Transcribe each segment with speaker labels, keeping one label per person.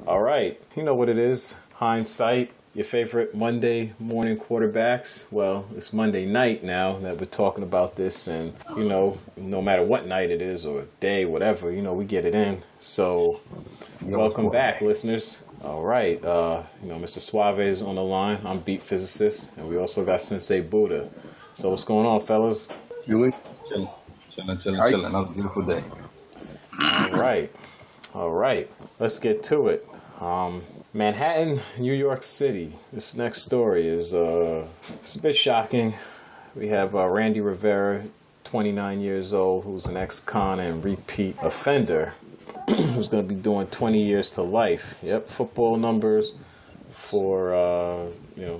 Speaker 1: All right. You know what it is. Hindsight. Your favorite Monday morning quarterbacks. Well, it's Monday night now that we're talking about this. And, no matter what night it is or day, whatever, we get it in. So, welcome back, listeners. All right. Mr. Suave is on the line. I'm Beat Physicist. And we also got Sensei Buddha. So, what's going on, fellas?
Speaker 2: Chilling.
Speaker 3: Another beautiful day.
Speaker 1: All right. Let's get to it. Manhattan, New York City. This next story is it's a bit shocking. We have Randy Rivera, 29 years old, who's an ex-con and repeat offender, who's going to be doing 20 years to life. Yep, football numbers for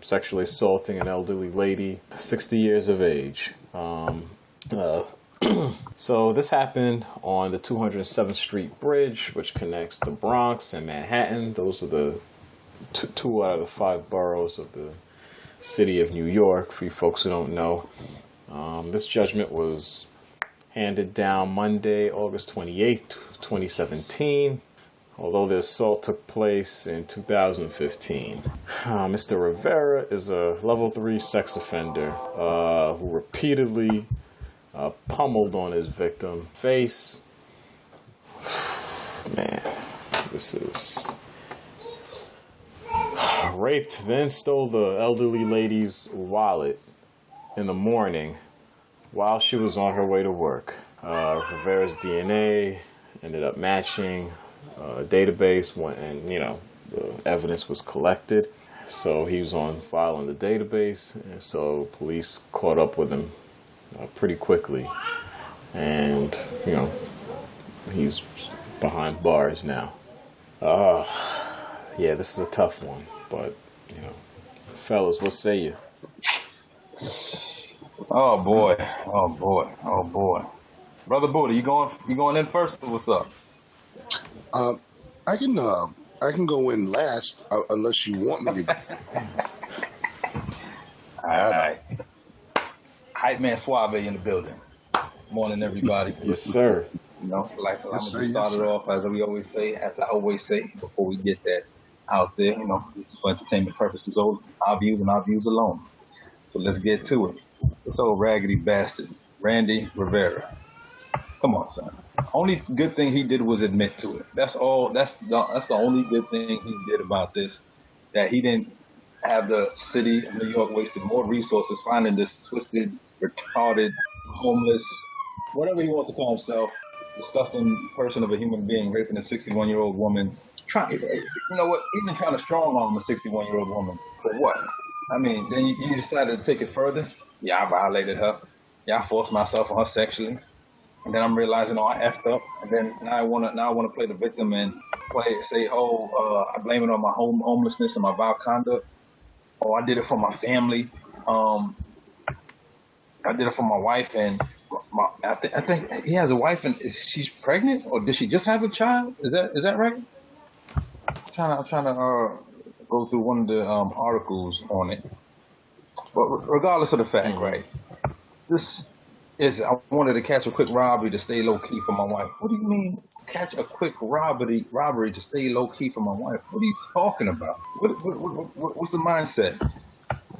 Speaker 1: sexually assaulting an elderly lady, 60 years of age. So this happened on the 207th Street Bridge, which connects the Bronx and Manhattan. Those are the two out of the 5 boroughs of the city of New York, for you folks who don't know. This judgment was handed down Monday, August 28th, 2017, although the assault took place in 2015. Mr. Rivera is a level 3 sex offender who repeatedly pummeled on his victim face. Man, this is... Raped, then stole the elderly lady's wallet in the morning while she was on her way to work. Rivera's DNA ended up matching a database and the evidence was collected. So he was on file in the database, and so police caught up with him pretty quickly, and he's behind bars now. Yeah, this is a tough one, but fellas, what say you?
Speaker 3: Oh boy, brother Buddha, you going in first, or what's up?
Speaker 2: I can go in last unless you want me to.
Speaker 3: All right. Hype man Suave in the building. Morning, everybody.
Speaker 1: Yes, sir.
Speaker 3: I'm gonna start it off as we always say, as I always say, before we get that out there. This is for entertainment purposes. Our views and our views alone. So let's get to it. This old raggedy bastard, Randy Rivera. Come on, son. Only good thing he did was admit to it. That's all. That's the only good thing he did about this. That he didn't have the city of New York wasted more resources finding this twisted, retarded, homeless, whatever he wants to call himself, disgusting person of a human being raping a 61-year-old woman. Even trying to strong arm a 61-year-old woman for what? I mean, then you decided to take it further. Yeah, I violated her. Yeah, I forced myself on her sexually, and then I'm realizing, I effed up, and then now I wanna play the victim and I blame it on my homelessness and my vile conduct. Oh, I did it for my family. I did it for my wife, and I think he has a wife, and she's pregnant, or did she just have a child? Is that right? I'm trying to go through one of the articles on it. But regardless of the fact, right? I wanted to catch a quick robbery to stay low key for my wife. What do you mean, catch a quick robbery to stay low key for my wife? What are you talking about? What's the mindset?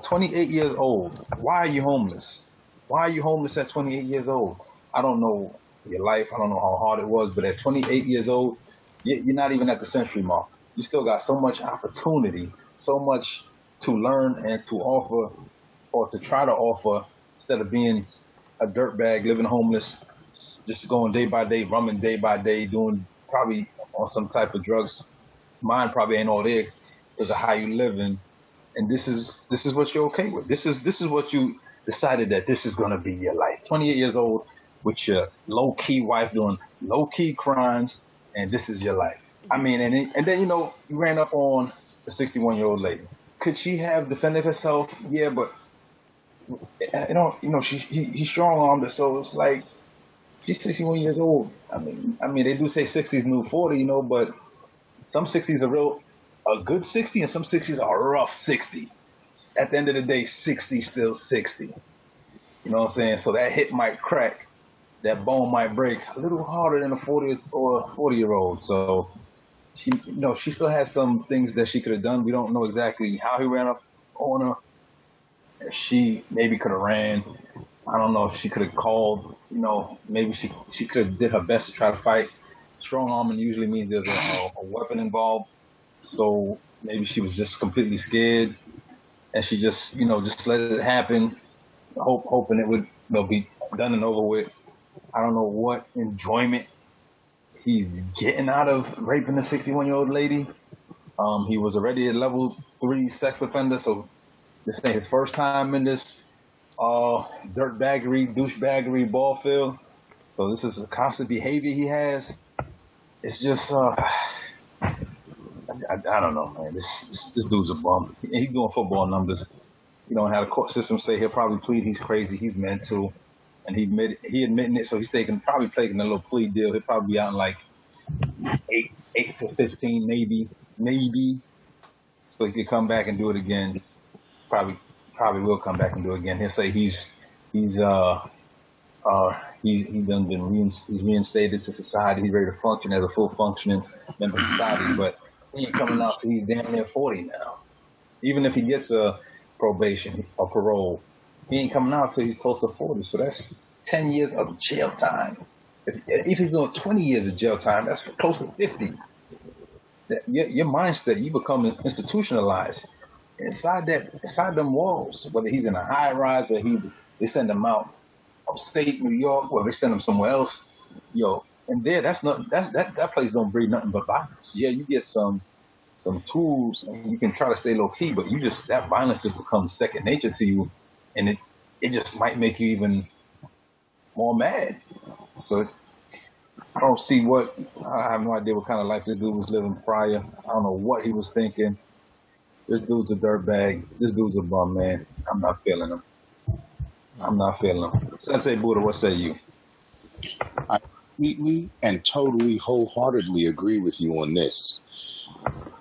Speaker 3: 28 years old. Why are you homeless? Why are you homeless at 28 years old? I don't know your life. I don't know how hard it was, but at 28 years old, you're not even at the century mark. You still got so much opportunity, so much to learn and to offer, or to try to offer, instead of being a dirtbag, living homeless, just going day by day, rumming day by day, doing probably on some type of drugs. Mine probably ain't all there because of how you living, and this is what you're okay with. This is what you decided that this is gonna be your life. 28 years old with your low key wife doing low key crimes, and this is your life. I mean, and then you ran up on the 61-year-old lady. Could she have defended herself? Yeah, but he strong armed her, so it's like she's 61 years old. I mean, they do say 60's new 40, but some 60s are a good 60, and some 60s are a rough 60. At the end of the day, 60 still 60. You know what I'm saying? So that hip might crack, that bone might break a little harder than a 40 or a 40-year-old. So she still has some things that she could have done. We don't know exactly how he ran up on her. She maybe could have ran. I don't know if she could have called. Maybe she could have did her best to try to fight. Strong arming usually means there's a weapon involved. So maybe she was just completely scared, and she just let it happen, hoping it would be done and over with. I don't know what enjoyment he's getting out of raping a 61-year-old lady. He was already a level 3 sex offender, so this ain't his first time in this dirtbaggery, douchebaggery ball field. So this is a constant behavior he has. It's just, I don't know, man. This dude's a bum. He's doing football numbers. How the court system say he'll probably plead he's crazy, he's mental, and he admitting it. So he's probably taking a little plea deal. He'll probably be out in like 8 to 15, maybe. So he could come back and do it again. Probably will come back and do it again. He'll say he's reinstated to society. He's ready to function as a full functioning member of society, but he ain't coming out till he's damn near 40 now. Even if he gets a probation or parole, he ain't coming out till he's close to 40. So that's 10 years of jail time. If he's doing 20 years of jail time, that's close to 50. Your mindset, you become institutionalized inside them walls. Whether he's in a high rise, or they send him out upstate New York, or they send him somewhere else, and there that place don't breed nothing but violence. Yeah, you get some tools and you can try to stay low key, but that violence just becomes second nature to you, and it just might make you even more mad. So I don't see I have no idea what kind of life this dude was living prior. I don't know what he was thinking. This dude's a dirtbag. This dude's a bum, man. I'm not feeling him. Sensei Buddha, what say you?
Speaker 2: I completely and totally, wholeheartedly agree with you on this.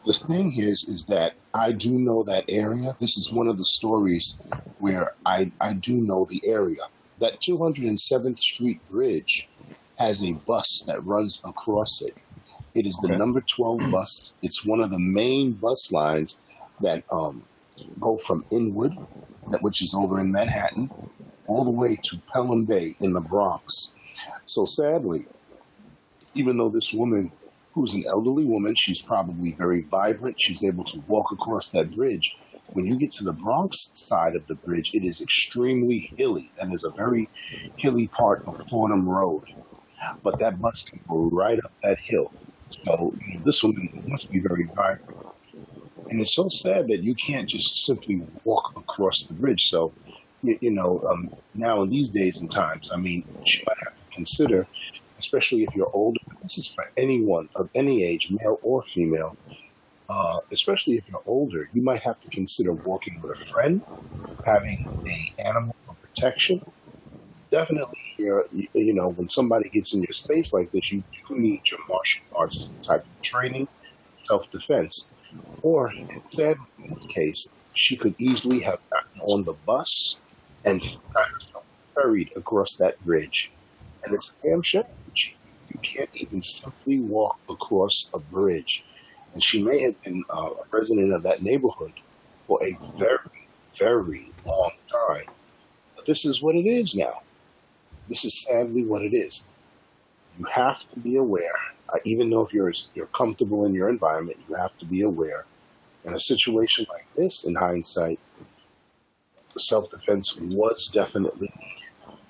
Speaker 2: The thing is that I do know that area. This is one of the stories where I do know the area. That 207th Street Bridge has a bus that runs across it. It is the number 12 bus. It's one of the main bus lines that go from Inwood, which is over in Manhattan, all the way to Pelham Bay in the Bronx. So sadly, even though this woman, who's an elderly woman, she's probably very vibrant, she's able to walk across that bridge. When you get to the Bronx side of the bridge, it is extremely hilly, and there's a very hilly part of Fordham Road. But that bus can go right up that hill. So this woman must be very vibrant. And it's so sad that you can't just simply walk across the bridge. So, now in these days and times, I mean, you might have to consider, especially if you're older, this is for anyone of any age, male or female, especially if you're older, you might have to consider walking with a friend, having an animal for protection. Definitely, when somebody gets in your space like this, you do need your martial arts type of training, self-defense. Or, instead, in this case, she could easily have gotten on the bus and got herself ferried across that bridge. And it's a damn shame. You can't even simply walk across a bridge. And she may have been a resident of that neighborhood for a very, very long time. But this is what it is now. This is sadly what it is. You have to be aware. Even though if you're comfortable in your environment, you have to be aware. In a situation like this, in hindsight, self-defense was definitely needed.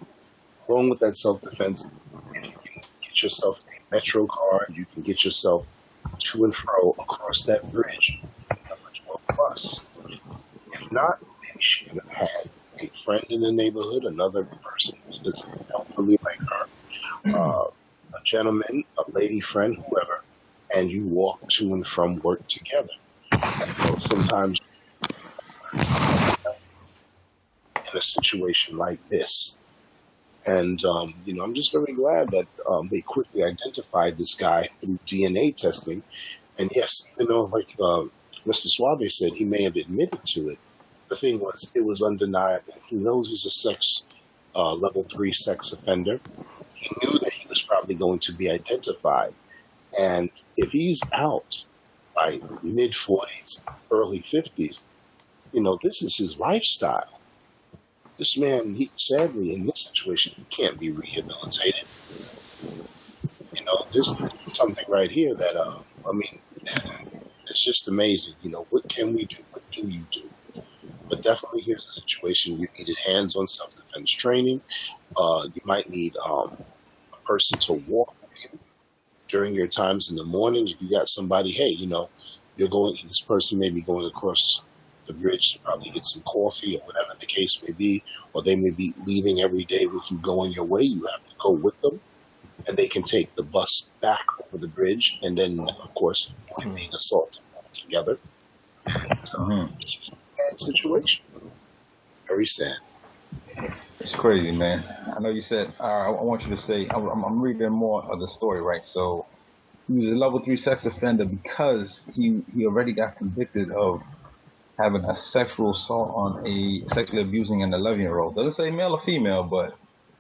Speaker 2: Along with that self-defense, if you can get yourself a Metro card, you can get yourself to and fro across that bridge on number 12 bus. If not, maybe she could have had a friend in the neighborhood, another person who's elderly like her, a gentleman, a lady friend, whoever, and you walk to and from work together. Sometimes in a situation like this. And, I'm just very glad that they quickly identified this guy through DNA testing. And yes, like Mr. Suave said, he may have admitted to it. The thing was, it was undeniable. He knows he's a level 3 sex offender. He knew that he was probably going to be identified. And if he's out by mid 40s, early 50s, this is his lifestyle. This man, sadly, in this situation, he can't be rehabilitated. This is something right here that, it's just amazing. What can we do? What do you do? But definitely here's a situation. You needed hands-on self-defense training. You might need a person to walk with you during your times in the morning. If you got somebody, hey, this person may be going across the bridge to probably get some coffee or whatever the case may be, or they may be leaving every day with you going your way. You have to go with them, and they can take the bus back over the bridge, and then, of course, being assaulted together. It's just a bad situation. Very sad.
Speaker 3: It's crazy, man. I know you said, I want you to say, I'm reading more of the story, right? So he was a level 3 sex offender because he already got convicted of having a sexual assault on a sexually abusing an 11-year-old. Doesn't say male or female, but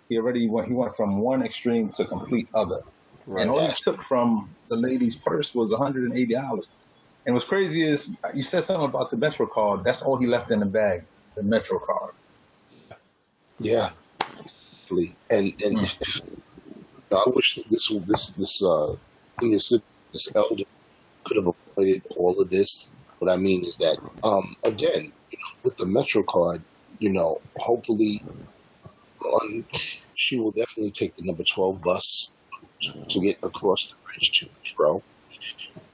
Speaker 3: he went from one extreme to complete other. Right. And all he took from the lady's purse was $180. And what's crazy is you said something about the Metro card. That's all he left in the bag, the Metro card.
Speaker 2: Yeah, and I wish this elder could have avoided all of this. What I mean is that again, with the Metro card, hopefully, she will definitely take the number 12 bus to get across the bridge to and fro.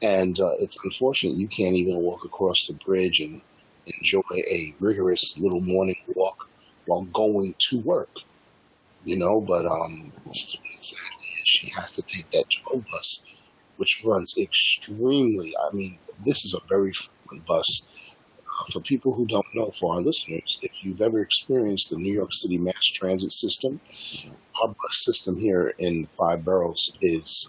Speaker 2: And it's unfortunate you can't even walk across the bridge and enjoy a rigorous little morning walk while going to work, but sadly, she has to take that 12 bus, which runs extremely, this is a very frequent bus. For people who don't know, for our listeners, if you've ever experienced the New York City mass transit system, our bus system here in 5 boroughs is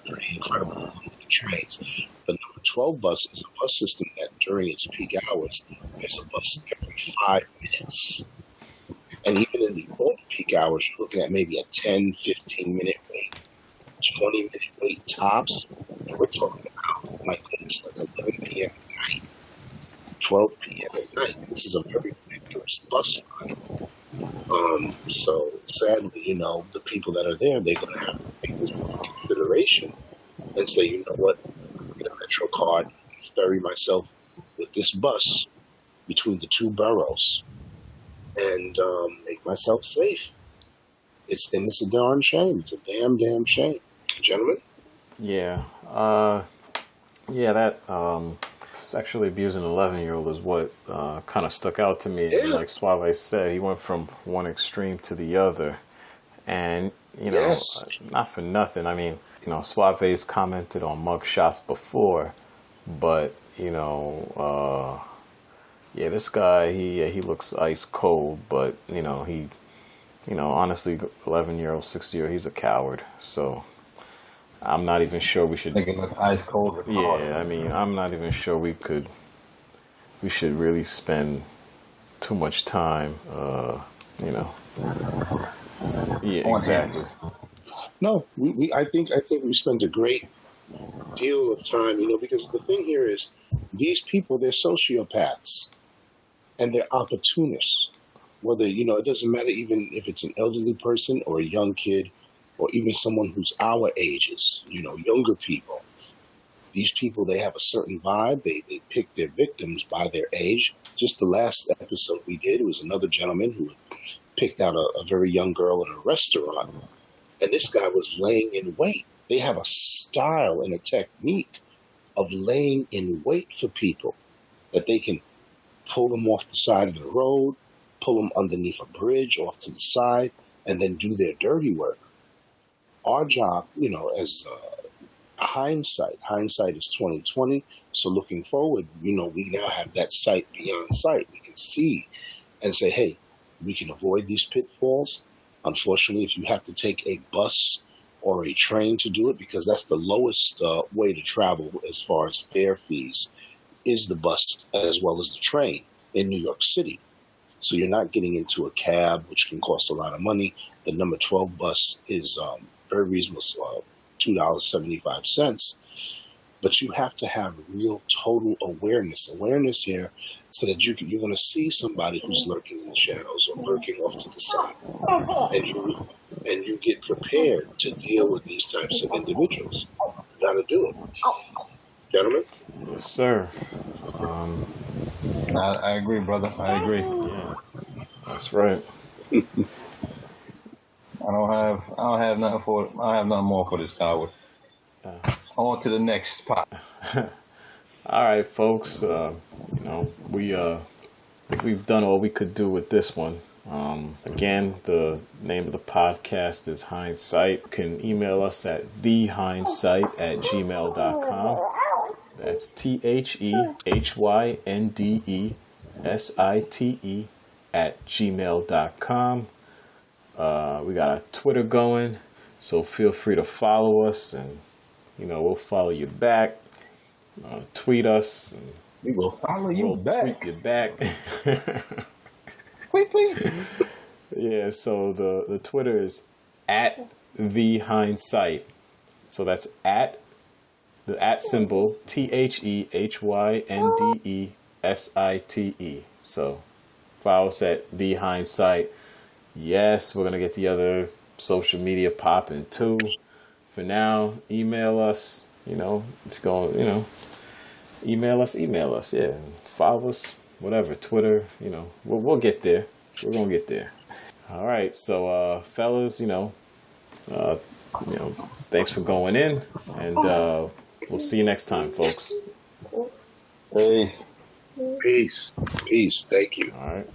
Speaker 2: pretty incredible. Trains. The number 12 bus is a bus system that during its peak hours, there's a bus every 5 minutes. And even in the old peak hours, you're looking at maybe a 10, 15-minute wait, 20-minute wait tops. And we're talking about like 11 p.m. at night, 12 p.m. at night. This is a very rigorous bus ride. So sadly, the people that are there, they're going to have to take this into consideration and say, you know what, I'm get a Metro card, ferry myself with this bus between the 2 boroughs, and make myself safe. It's a darn shame. It's a damn shame. Gentlemen?
Speaker 1: Yeah. That sexually abusing an 11-year-old is what kind of stuck out to me. Yeah. Like Suave said, he went from one extreme to the other. And, not for nothing. Suave's commented on mug shots before, but, this guy, he looks ice cold, but, honestly, 11-year-old, 6-year-old, he's a coward. So I'm not even sure we should.
Speaker 3: Make it look ice cold.
Speaker 1: Yeah, I'm not even sure we should really spend too much time, Yeah, exactly.
Speaker 2: No, I think we spent a great deal of time, because the thing here is these people, they're sociopaths and they're opportunists. Whether, it doesn't matter even if it's an elderly person or a young kid or even someone who's our ages, younger people. These people, they have a certain vibe. They pick their victims by their age. Just the last episode we did, it was another gentleman who picked out a very young girl in a restaurant. And this guy was laying in wait. They have a style and a technique of laying in wait for people that they can pull them off the side of the road, pull them underneath a bridge off to the side, and then do their dirty work. Our job, as hindsight is 20/20. So looking forward, we now have that sight beyond sight. We can see and say, hey, we can avoid these pitfalls. Unfortunately, if you have to take a bus or a train to do it, because that's the lowest way to travel as far as fare fees, is the bus as well as the train in New York City. So you're not getting into a cab, which can cost a lot of money. The number 12 bus is very reasonable, $2.75. But you have to have real total awareness. Awareness here so that you're going to see somebody who's lurking in the shadows or lurking off to the side. And you get prepared to deal with these types of individuals. You got to do it. Gentlemen?
Speaker 1: Yes, sir.
Speaker 3: I agree, brother. I agree.
Speaker 1: Yeah, that's right.
Speaker 3: I don't have nothing more for this coward. On to the next spot.
Speaker 1: All right, folks. We think we've done all we could do with this one. Again, the name of the podcast is Hindsight. You can email us at thehindsight@gmail.com. That's THEHYNDESITE@gmail.com. We got a Twitter going, so feel free to follow us, and we'll follow you back. Tweet us, and
Speaker 3: We will follow you back.
Speaker 1: tweet you back.
Speaker 3: Please.
Speaker 1: Yeah, so the Twitter is at the Hindsight. So that's at the at symbol THEHYNDESITE. So follow us at the Hindsight. Yes, we're gonna get the other social media popping too. For now, email us. If you're going, email us. Yeah, follow us. Whatever, Twitter. We'll get there. We're gonna get there. All right, so fellas, thanks for going in, and we'll see you next time, folks.
Speaker 3: Peace.
Speaker 2: Peace. Thank you.
Speaker 1: All right.